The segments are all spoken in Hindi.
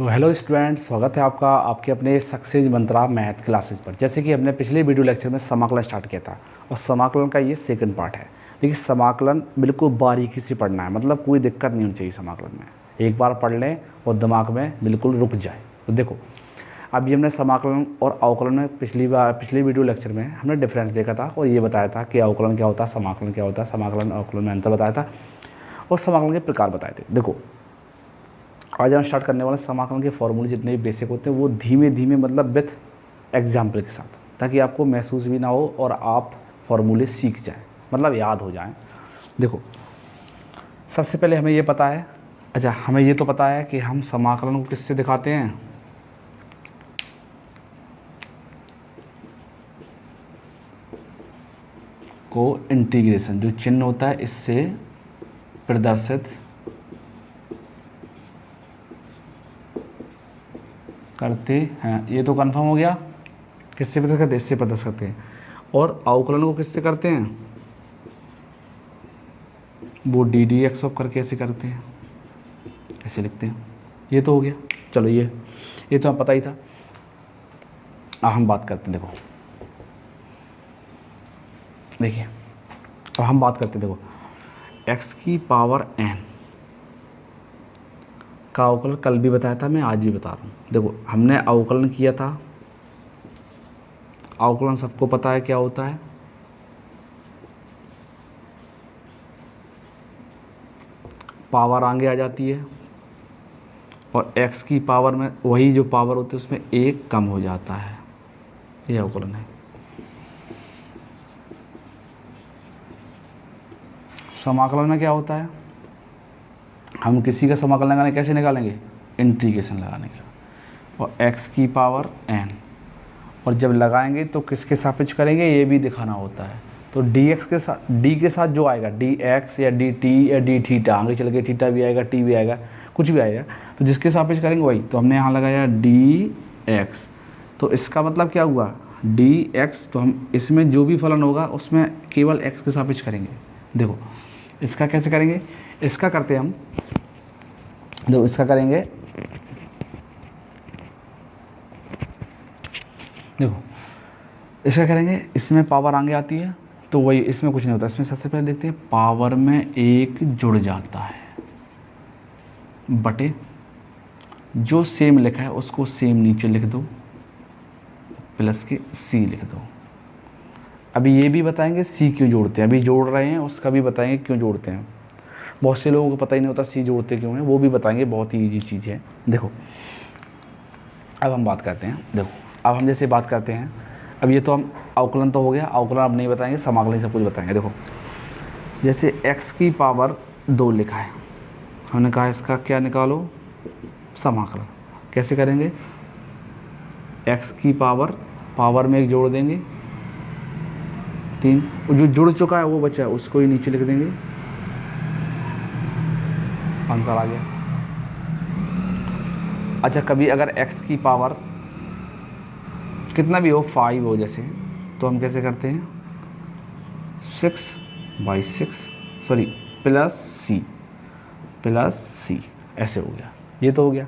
तो हेलो स्टूडेंट, स्वागत है आपका आपके अपने सक्सेस मंत्रा मैथ क्लासेस पर। जैसे कि हमने पिछले वीडियो लेक्चर में समाकलन स्टार्ट किया था और समाकलन का ये सेकंड पार्ट है। देखिए, समाकलन बिल्कुल बारीकी से पढ़ना है, मतलब कोई दिक्कत नहीं होनी चाहिए समाकलन में। एक बार पढ़ लें और दिमाग में बिल्कुल रुक जाए। तो देखो, अभी हमने समाकलन और अवकलन में पिछली वीडियो लेक्चर में हमने डिफरेंस देखा था और ये बताया था कि अवकलन क्या होता है, समाकलन क्या होता है, समाकलन अवकलन में अंतर बताया था और समाकलन के प्रकार बताए थे। देखो, आज हम स्टार्ट करने वाले समाकलन के फॉर्मूले जितने भी बेसिक होते हैं वो धीमे धीमे, मतलब विथ एग्जाम्पल के साथ, ताकि आपको महसूस भी ना हो और आप फॉर्मूले सीख जाएं, मतलब याद हो जाएं। देखो, सबसे पहले हमें ये पता है, हमें ये तो पता है कि हम समाकलन को किससे दिखाते हैं, को इंटीग्रेशन, जो चिन्ह होता है इससे प्रदर्शित करते हैं। ये तो कंफर्म हो गया। किससे प्रदर्शित करते हैं? इससे प्रदर्शित करते हैं। और अवकलन को किससे करते हैं? वो डी डी एक्स ऑफ करके ऐसे करते हैं, ऐसे लिखते हैं। ये तो हो गया। चलो, ये तो हमें पता ही था। अब हम बात करते हैं। देखिए, अब हम बात करते हैं। देखो, एक्स की पावर एन का अवकलन कल भी बताया था, मैं आज भी बता रहा हूँ। देखो, हमने अवकलन किया था। अवकलन सबको पता है क्या होता है, पावर आगे आ जाती है और x की पावर में वही जो पावर होती है उसमें एक कम हो जाता है। ये अवकलन है। समाकलन में क्या होता है, हम किसी का समाकलन लगाने कैसे निकालेंगे? इंटीग्रेशन लगाने के। और x की पावर n, और जब लगाएंगे तो किसके सापेक्ष करेंगे ये भी दिखाना होता है। तो dx के साथ, d के साथ जो आएगा dx या dt या d थीटा, आगे चल के थीटा भी आएगा, t भी आएगा, कुछ भी आएगा, तो जिसके सापेक्ष करेंगे वही। तो हमने यहाँ लगाया dx, तो इसका मतलब क्या हुआ, dx। तो हम इसमें जो भी फलन होगा उसमें केवल x के सापेक्ष करेंगे। देखो, इसका कैसे करेंगे, इसका करते हैं हम। देखो, इसका करेंगे, देखो इसका करेंगे, इसमें पावर आगे आती है तो वही, इसमें कुछ नहीं होता। इसमें सबसे पहले देखते हैं, पावर में एक जुड़ जाता है बटे जो सेम लिखा है उसको सेम नीचे लिख दो, प्लस के c लिख दो। अभी ये भी बताएंगे c क्यों जोड़ते हैं, अभी जोड़ रहे हैं उसका भी बताएंगे क्यों जोड़ते हैं। बहुत से लोगों को पता ही नहीं होता सी जोड़ते क्यों हैं, वो भी बताएंगे, बहुत ही ईजी चीज़ है। देखो, अब हम बात करते हैं। देखो, अब हम जैसे बात करते हैं, अब ये तो हम अवकलन तो हो गया, अवकलन अब नहीं बताएंगे, समाकलन सब कुछ बताएंगे। देखो, जैसे x की पावर 2 लिखा है, हमने कहा इसका क्या निकालो, समाकलन। कैसे करेंगे, x की पावर में एक जोड़ देंगे 3, जो जुड़ चुका है वो बचा है उसको ही नीचे लिख देंगे, आंसर आ गया। अच्छा, कभी अगर x की पावर कितना भी हो, 5 हो जैसे, तो हम कैसे करते हैं, 6/6 सॉरी प्लस c ऐसे हो गया। ये तो हो गया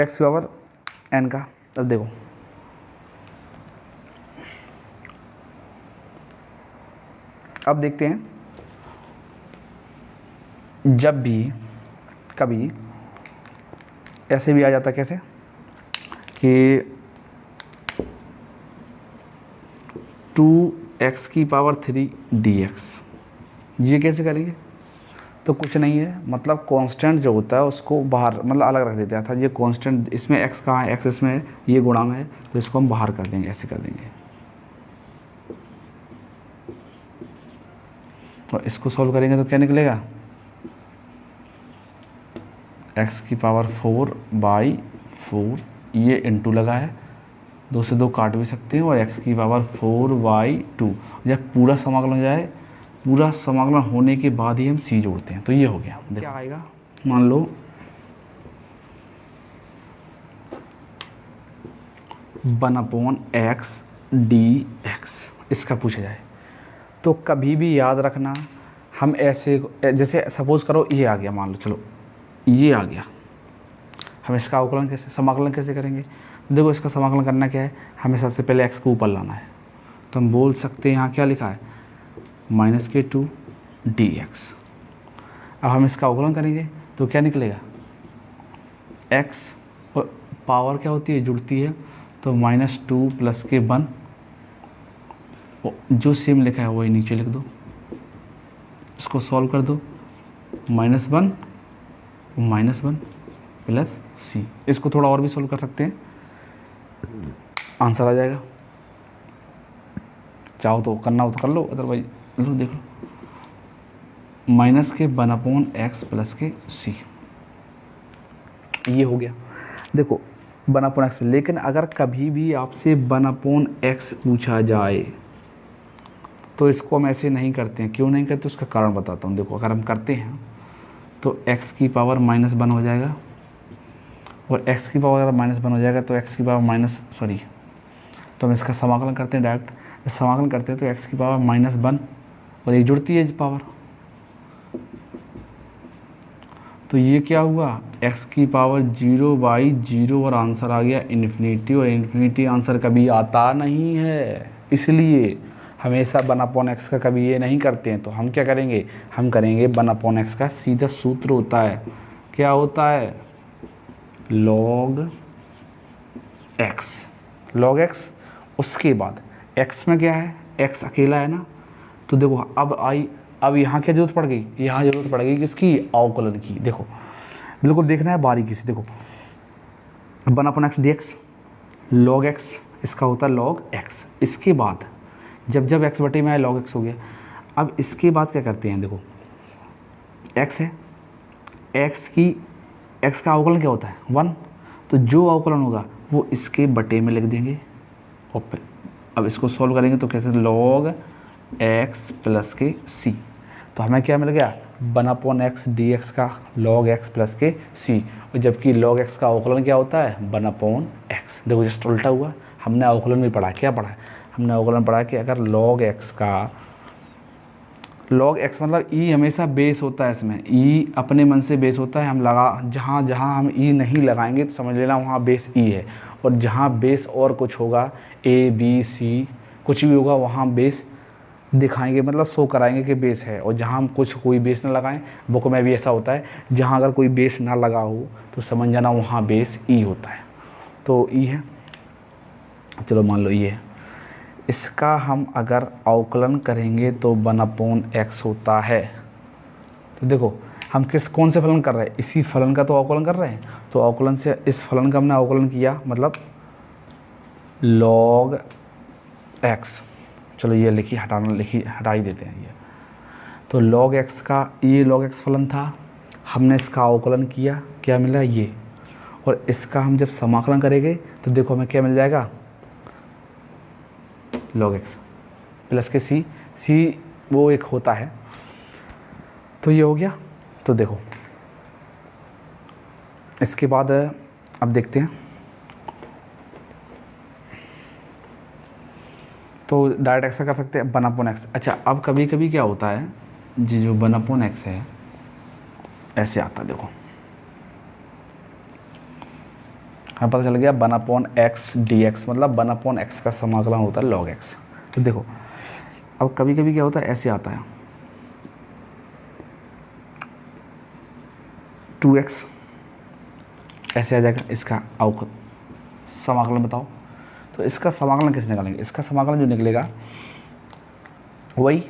x की पावर n का। अब देखो, अब देखते हैं, जब भी कभी ऐसे भी आ जाता, कैसे कि 2x की पावर 3 dx, ये कैसे करेंगे? तो कुछ नहीं है, मतलब कांस्टेंट जो होता है उसको बाहर, मतलब अलग रख देते हैं। था ये कांस्टेंट, इसमें x कहाँ है, x इसमें है, ये गुणा में है, तो इसको हम बाहर कर देंगे, ऐसे कर देंगे। और इसको सॉल्व करेंगे तो क्या निकलेगा, x की पावर 4/4, ये इंटू लगा है, 2 से 2 काट भी सकते हैं, और x की पावर 4/2। जब पूरा समाकलन हो जाए, पूरा समाकलन होने के बाद ही हम c जोड़ते हैं। तो ये हो गया। क्या आएगा, मान लो 1/x dx, इसका पूछा जाए तो कभी भी याद रखना, हम ऐसे, जैसे सपोज़ करो ये आ गया, मान लो, चलो ये आ गया, हम इसका अवकलन कैसे समाकलन कैसे करेंगे? देखो इसका समाकलन करना क्या है, हमें सबसे पहले x को ऊपर लाना है। तो हम बोल सकते हैं यहाँ क्या लिखा है -k2 dx। अब हम इसका अवकलन करेंगे तो क्या निकलेगा, x और पावर क्या होती है, जुड़ती है, तो -2 + k1, जो सेम लिखा है वही नीचे लिख दो, इसको सॉल्व कर दो, -1 + c। इसको थोड़ा और भी सॉल्व कर सकते हैं, आंसर आ जाएगा। चाहो तो करना हो तो कर लो, अदरवाइज लो देख लो, -k1/x + k c, ये हो गया। देखो 1/x, लेकिन अगर कभी भी आपसे 1/x पूछा जाए तो इसको हम ऐसे नहीं करते हैं। क्यों नहीं करते उसका कारण बताता हूँ। देखो अगर हम करते हैं तो x की पावर -1 हो जाएगा, और x की पावर अगर -1 हो जाएगा तो x की पावर तो हम इसका समाकलन करते हैं डायरेक्ट। समाकलन करते हैं तो x की पावर -1 और ये जुड़ती है पावर, तो ये क्या हुआ, x की पावर 0/0 और आंसर आ गया इन्फिनिटी, और इन्फिनिटी आंसर कभी आता नहीं है, इसलिए हमेशा 1/x का कभी ये नहीं करते हैं। तो हम क्या करेंगे, हम करेंगे 1/x का सीधा सूत्र होता है, क्या होता है, log x। उसके बाद x में क्या है, x अकेला है ना, तो देखो अब यहाँ क्या जरूरत पड़ गई, यहाँ जरूरत पड़ गई किसकी, अवकलन की। देखो बिल्कुल देखना है बारीकी से। देखो 1/x dx log x, इसका होता है log x। इसके बाद जब x बटे में आए log x हो गया। अब इसके बाद क्या करते हैं, देखो x है, x का अवकलन क्या होता है 1, तो जो अवकलन होगा वो इसके बटे में लिख देंगे, और फिर अब इसको सॉल्व करेंगे तो कैसे, log x + k c। तो हमें क्या मिल गया, 1/x dx का log x + k c, और जबकि log x का अवकलन क्या होता है 1/x। देखो जस्ट उल्टा हुआ, हमने अवकलन भी पढ़ा, क्या पढ़ा है, हमने अवकलन पढ़ा कि अगर log x मतलब e हमेशा बेस होता है, इसमें e अपने मन से बेस होता है। हम जहाँ हम e नहीं लगाएंगे तो समझ लेना वहाँ बेस e है, और जहाँ बेस और कुछ होगा a b c कुछ भी होगा वहाँ बेस दिखाएंगे, मतलब शो कराएंगे कि बेस है। और जहाँ हम कोई बेस ना लगाएं, बुक में भी ऐसा होता है, जहाँ अगर कोई बेस ना लगा हो तो समझ जाना वहाँ बेस e होता है। तो e है, चलो मान लो ये है, इसका हम अगर अवकलन करेंगे तो 1/x होता है। तो देखो हम कौन से फलन कर रहे हैं, इसी फलन का तो अवकलन कर रहे हैं। तो अवकलन से इस फलन का हमने अवकलन किया, मतलब log x। चलो ये हटा ही देते हैं ये। तो log x का ये log x फलन था, हमने इसका अवकलन किया, क्या मिला ये, और इसका हम जब समाकलन करेंगे तो देखो हमें क्या मिल जाएगा, log x + के c वो एक होता है। तो ये हो गया। तो देखो इसके बाद अब देखते हैं, तो डायरेक्ट ऐसा कर सकते हैं 1/x। अच्छा अब कभी कभी क्या होता है, जो 1/x है ऐसे आता है, देखो हमें पता चल गया 1/x dx मतलब 1/x का समाकलन होता है log x। तो देखो अब कभी कभी क्या होता है, ऐसे आता है 2x, ऐसे आ जाएगा। इसका समाकलन बताओ, तो इसका समाकलन कैसे निकालेंगे, इसका समाकलन जो निकलेगा वही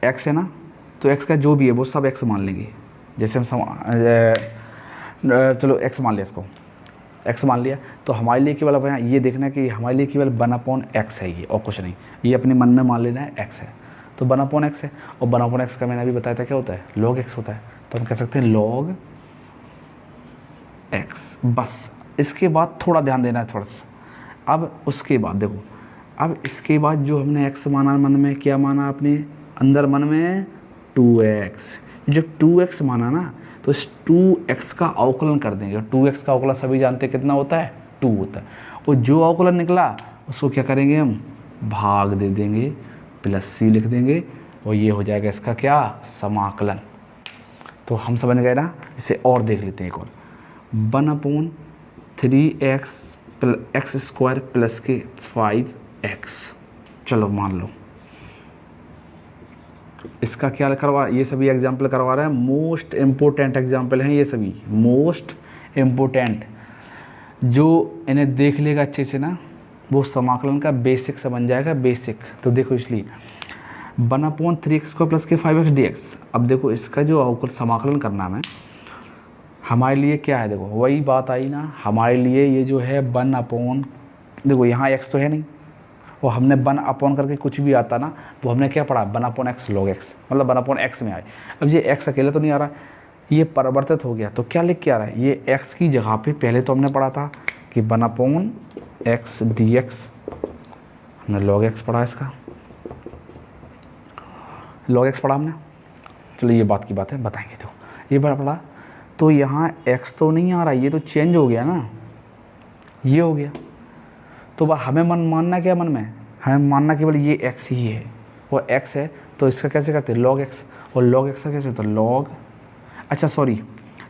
x है ना, तो x का जो भी है वो सब x मान लेंगे। जैसे हम चलो x मान लिया, इसको x मान लिया, तो हमारे लिए केवल अब यहाँ ये देखना है कि हमारे लिए केवल 1/x है ये, और कुछ नहीं, ये अपने मन में मान लेना है x है। तो 1/x है, और 1/x का मैंने अभी बताया था क्या होता है, log x होता है। तो हम कह सकते हैं log x, बस। इसके बाद थोड़ा ध्यान देना है थोड़ा सा। अब उसके बाद देखो, अब इसके बाद जो हमने x माना मन में, क्या माना अपने अंदर मन में 2x। जब 2x माना ना तो इस 2x का अवकलन कर देंगे। 2x का अवकलन सभी जानते हैं कितना होता है, 2 होता है। और जो अवकलन निकला उसको क्या करेंगे, हम भाग दे देंगे, +c लिख देंगे, और ये हो जाएगा इसका क्या, समाकलन। तो हम समझ गए ना। इसे और देख लेते हैं एक और। 1/3x प्लस के 5x। चलो मान लो इसका क्या करवा, ये सभी एग्जाम्पल करवा रहे हैं, मोस्ट इम्पोर्टेंट एग्जाम्पल हैं ये सभी, मोस्ट इम्पोर्टेंट। जो इन्हें देख लेगा अच्छे से ना, वो समाकलन का बेसिक समझ जाएगा, बेसिक। तो देखो इसलिए 1/3x² प्लस के 5x dx। अब देखो इसका जो अवकल समाकलन करना है हमारे लिए क्या है, देखो वही बात आई ना हमारे लिए, ये जो है 1/, देखो यहाँ x तो है नहीं, और हमने 1/ करके कुछ भी आता ना वो हमने क्या पढ़ा, 1/x log x, मतलब 1/x में आए। अब ये x अकेला तो नहीं आ रहा, ये परिवर्तित हो गया, तो क्या लिख के आ रहा है, ये x की जगह पे पहले तो हमने पढ़ा था कि 1/x dx, हमने log x पढ़ा, इसका log x पढ़ा हमने। चलो ये बात की बात है, बताएंगे। देखो ये बड़ा पढ़ा, तो यहाँ x तो नहीं आ रहा, ये तो चेंज हो गया ना, ये हो गया। तो वह हमें मानना क्या, मन में हमें मानना केवल ये x ही है, वो x है, तो इसका कैसे करते हैं log x, और log x का कैसे होता है log, अच्छा सॉरी,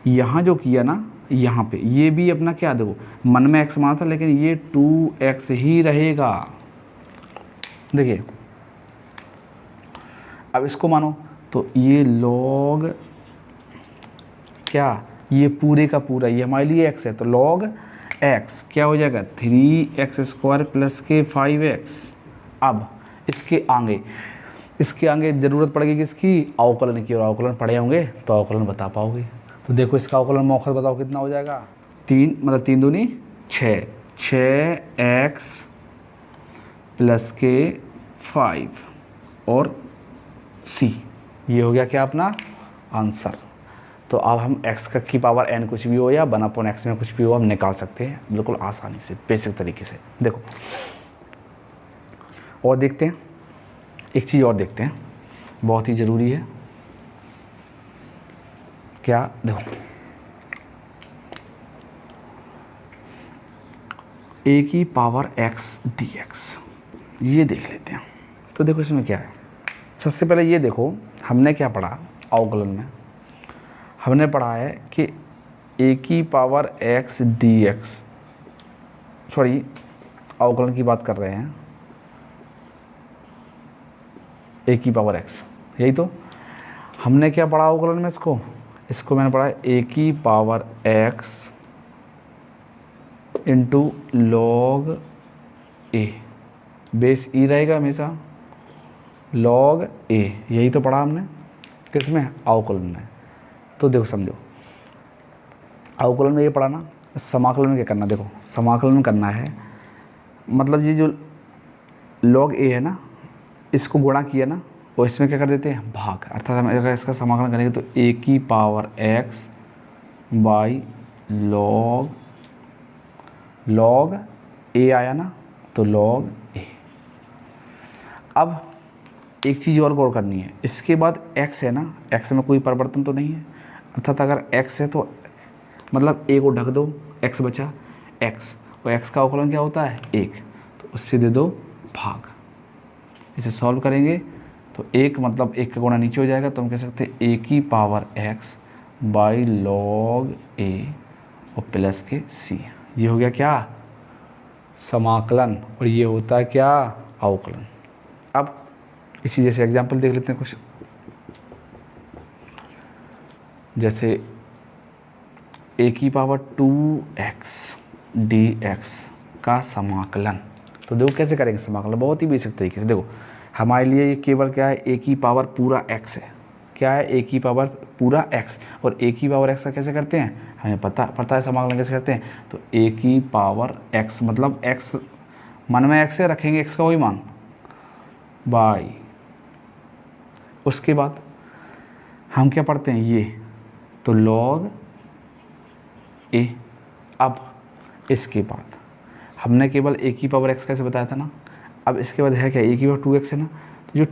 यहाँ जो किया ना, यहाँ पे ये भी अपना क्या, देखो मन में x माना था लेकिन ये 2x ही रहेगा। देखिए अब इसको मानो तो ये log क्या, ये पूरे का पूरा ये हमारे लिए x है, तो log x क्या हो जाएगा 3x² प्लस के 5x। अब इसके आगे ज़रूरत पड़ेगी किसकी, अवकलन की, और अवकलन पढ़े होंगे तो अवकलन बता पाओगे। तो देखो इसका अवकलन मौखर बताओ कितना हो जाएगा, 3 मतलब 3 दूनी 6, 6x प्लस के 5 और c, ये हो गया क्या अपना आंसर। तो अब हम x की पावर n कुछ भी हो या 1/x में कुछ भी हो हम निकाल सकते हैं बिल्कुल आसानी से, बेसिक तरीके से। देखो और देखते हैं, एक चीज़ और देखते हैं, बहुत ही ज़रूरी है। क्या, देखो a की पावर x dx, ये देख लेते हैं। तो देखो इसमें क्या है, सबसे पहले ये देखो हमने क्या पढ़ा अवकलन में, हमने पढ़ा है कि a की पावर x dx, सॉरी अवकलन की बात कर रहे हैं, a की पावर x, यही तो हमने क्या पढ़ा अवकलन में, इसको मैंने पढ़ा a की power x into log a, base e रहेगा हमेशा, log a, यही तो पढ़ा हमने किसमें, अवकलन में। तो देखो समझो अवकलन में ये पढ़ा ना, समाकलन में क्या करना, देखो समाकलन में करना है, मतलब ये जो log a है ना, इसको गुणा किया ना, और इसमें क्या कर देते हैं भाग, अर्थात हम अगर इसका समाकलन करेंगे तो a की power x by log a आया ना, तो log a। अब एक चीज़ और गौर करनी है, इसके बाद x है ना, x में कोई परिवर्तन तो नहीं है, अर्थात अगर x है तो मतलब a को ढक दो, x बचा x, और x का अवकलन क्या होता है 1, तो उससे दे दो भाग। इसे सॉल्व करेंगे तो 1 मतलब 1 का गुणा नीचे हो जाएगा, तो हम कह सकते हैं a की power x by log a और प्लस के c, ये हो गया क्या समाकलन, और ये होता है क्या अवकलन। अब इसी जैसे एग्जाम्पल देख लेते हैं कुछ, जैसे a की पावर 2x dx का समाकलन। तो देखो कैसे करेंगे समाकलन, बहुत ही बेसिक तरीके से। देखो हमारे लिए ये केवल क्या है, a की पावर पूरा x है, क्या है a की पावर पूरा x, और a की पावर x का कैसे करते हैं हमें पता है समाकलन कैसे करते हैं। तो a की पावर x मतलब x मन में x से रखेंगे x का वही मान बाई, उसके बाद हम क्या पढ़ते हैं ये, तो log a। अब इसके बाद हमने केवल a की पावर x कैसे बताया था ना, अब इसके बाद है क्या a की पावर 2x है ना, तो जो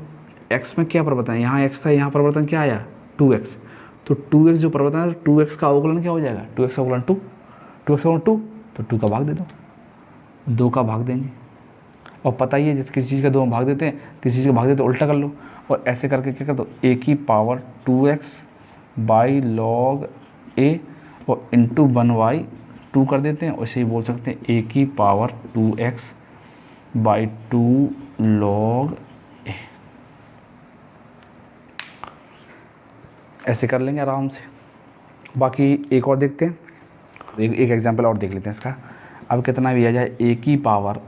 x में क्या परिवर्तन है, यहाँ x था, यहाँ परिवर्तन क्या आया 2x, तो 2x जो परिवर्तन है 2x का अवकलन क्या हो जाएगा, 2x का अवकलन 2, 2x का अवकलन 2, तो 2 का भाग दे दो, 2 का भाग देंगे। और पता ही है जिस किसी चीज़ का 2 भाग देते हैं, किसी चीज़ का भाग देते हैं उल्टा कर लो, और ऐसे करके क्या कर दो a की power 2x by log a और इंटू 1/2 कर देते हैं। वैसे ही बोल सकते हैं a की पावर 2x/2 log a, ऐसे कर लेंगे आराम से। बाकी एक और देखते हैं, एक एग्जांपल और देख लेते हैं इसका। अब कितना भी आ जाए a की पावर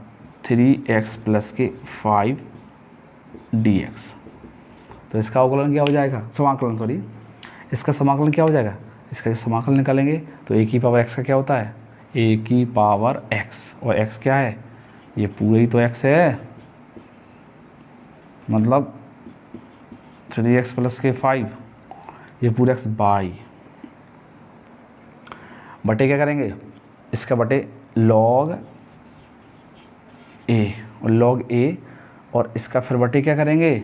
3x प्लस के 5dx, तो इसका अवकलन क्या हो जाएगा, समाकलन सॉरी, इसका समाकलन क्या हो जाएगा, इसका समाकलन निकालेंगे तो a की पावर x का क्या होता है, a की पावर x, और x क्या है, ये पूरे ही तो x है, मतलब 3x प्लस के 5, ये पूरे x बाई बटे क्या करेंगे, इसका बटे log a, और log a, और इसका फिर बटे क्या करेंगे,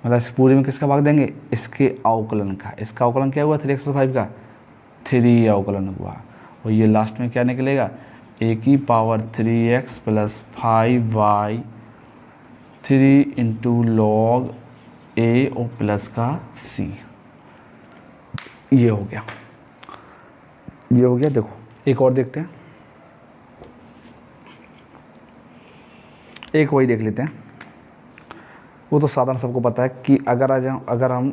मतलब इस पूरे में किसका भाग देंगे, इसके अवकलन का। इसका अवकलन क्या हुआ, 3x प्लस 5 का 3 अवकलन हुआ, और ये लास्ट में क्या निकलेगा, a की power 3x plus 5y 3 into log a और प्लस का c, ये हो गया, ये हो गया। देखो एक और देखते हैं, एक वही देख लेते हैं, वो तो साधारण सबको पता है कि अगर हम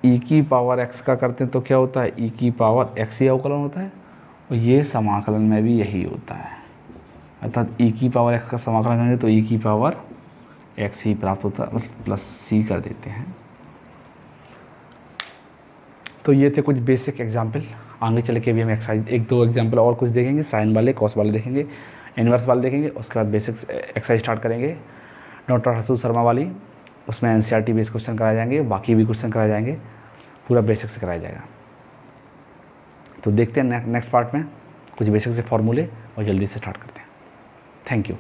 e की पावर x का करते हैं तो क्या होता है, e की पावर x ही अवकलन होता है, और ये समाकलन में भी यही होता है, अर्थात e की पावर x का समाकलन करेंगे तो e की पावर x ही प्राप्त होता है, प्लस c कर देते हैं। तो ये थे कुछ बेसिक एग्जाम्पल। आगे चल के भी हम एक्सरसाइज 1-2 एग्जाम्पल और कुछ देखेंगे, साइन वाले, कॉस वाले देखेंगे, इन्वर्स वाले देखेंगे, उसके बाद बेसिक एक्सरसाइज स्टार्ट करेंगे डॉक्टर हर्षू शर्मा वाली, उसमें एनसीईआरटी बेस्ड क्वेश्चन कराए जाएंगे, बाकी भी क्वेश्चन कराए जाएंगे, पूरा बेसिक से कराया जाएगा। तो देखते हैं नेक्स्ट पार्ट में कुछ बेसिक से फॉर्मूले, और जल्दी से स्टार्ट करते हैं। Thank you.